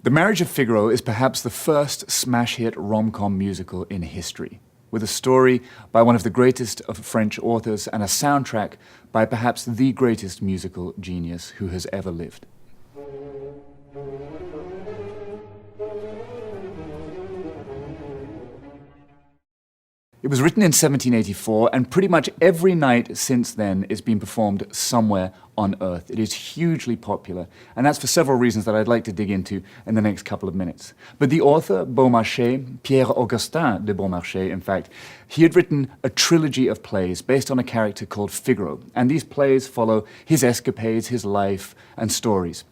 The Marriage of Figaro is perhaps the first smash hit rom-com musical in history, with a story by one of the greatest of French authors and a soundtrack by perhaps the greatest musical genius who has ever lived. It was written in 1784, and pretty much every night since then is being performed somewhere on Earth. It is hugely popular, and that's for several reasons that I'd like to dig into in the next couple of minutes. But the author, Beaumarchais, Pierre-Augustin de Beaumarchais, in fact, he had written a trilogy of plays based on a character called Figaro, and these plays follow his escapades, his life, and stories.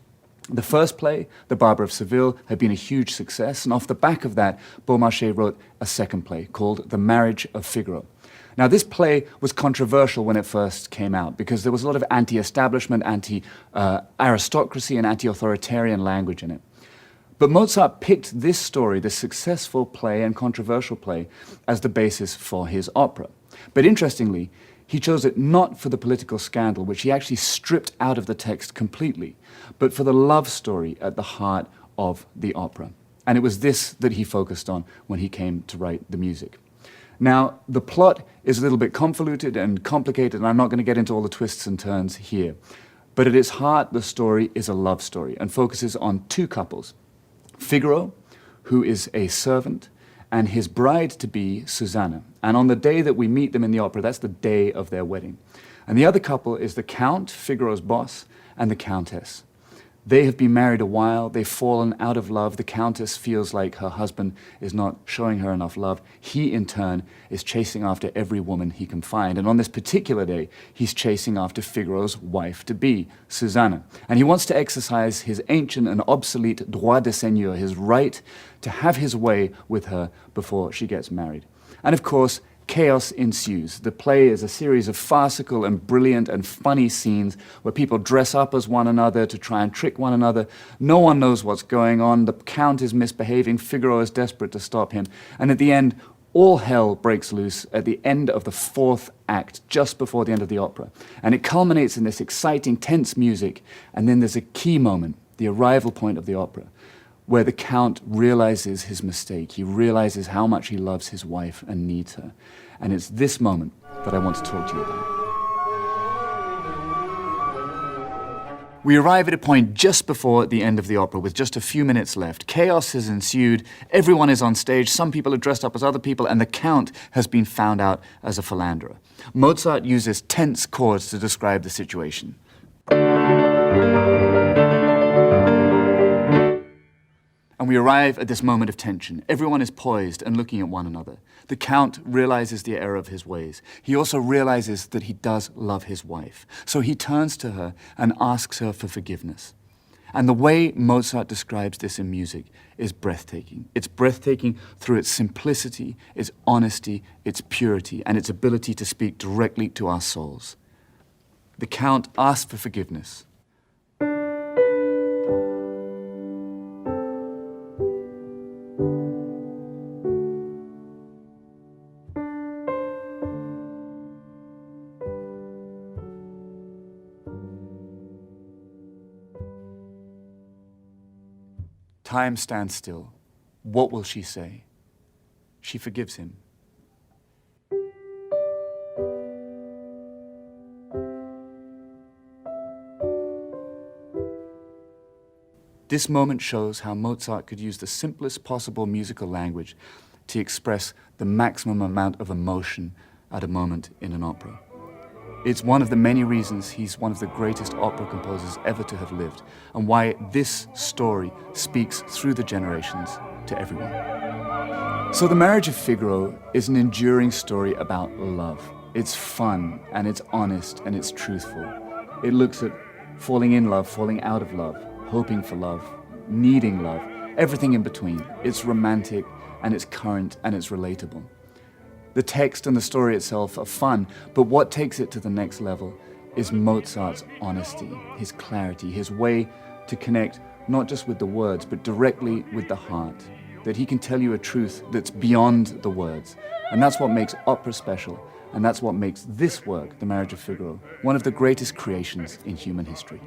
The first play, The Barber of Seville, had been a huge success, and off the back of that, Beaumarchais wrote a second play called The Marriage of Figaro. Now, this play was controversial when it first came out because there was a lot of anti-establishment, anti-aristocracy, and anti-authoritarian language in it. But Mozart picked this story, this successful play and controversial play, as the basis for his opera. But interestingly, he chose it not for the political scandal, which he actually stripped out of the text completely, but for the love story at the heart of the opera. And it was this that he focused on when he came to write the music. Now, the plot is a little bit convoluted and complicated, and I'm not going to get into all the twists and turns here. But at its heart, the story is a love story and focuses on two couples. Figaro, who is a servant, and his bride-to-be, Susanna. And on the day that we meet them in the opera, that's the day of their wedding. And the other couple is the Count, Figaro's boss, and the Countess. They have been married a while, they've fallen out of love. The Countess feels like her husband is not showing her enough love. He, in turn, is chasing after every woman he can find. And on this particular day, he's chasing after Figaro's wife-to-be, Susanna. And he wants to exercise his ancient and obsolete droit de seigneur, his right to have his way with her before she gets married. And of course, chaos ensues. The play is a series of farcical and brilliant and funny scenes where people dress up as one another to try and trick one another. No one knows what's going on. The Count is misbehaving. Figaro is desperate to stop him. And at the end, all hell breaks loose at the end of the fourth act, just before the end of the opera. And it culminates in this exciting, tense music. And then there's a key moment, the arrival point of the opera, where the Count realizes his mistake. He realizes how much he loves his wife and needs her. And it's this moment that I want to talk to you about. We arrive at a point just before the end of the opera with just a few minutes left. Chaos has ensued, everyone is on stage, some people are dressed up as other people, and the Count has been found out as a philanderer. Mozart uses tense chords to describe the situation. And we arrive at this moment of tension. Everyone is poised and looking at one another. The Count realizes the error of his ways. He also realizes that he does love his wife. So he turns to her and asks her for forgiveness. And the way Mozart describes this in music is breathtaking. It's breathtaking through its simplicity, its honesty, its purity, and its ability to speak directly to our souls. The Count asks for forgiveness. Time stands still. What will she say? She forgives him. This moment shows how Mozart could use the simplest possible musical language to express the maximum amount of emotion at a moment in an opera. It's one of the many reasons he's one of the greatest opera composers ever to have lived, and why this story speaks through the generations to everyone. So The Marriage of Figaro is an enduring story about love. It's fun, and it's honest, and it's truthful. It looks at falling in love, falling out of love, hoping for love, needing love, everything in between. It's romantic, and it's current, and it's relatable. The text and the story itself are fun, but what takes it to the next level is Mozart's honesty, his clarity, his way to connect not just with the words, but directly with the heart, that he can tell you a truth that's beyond the words. And that's what makes opera special, and that's what makes this work, The Marriage of Figaro, one of the greatest creations in human history.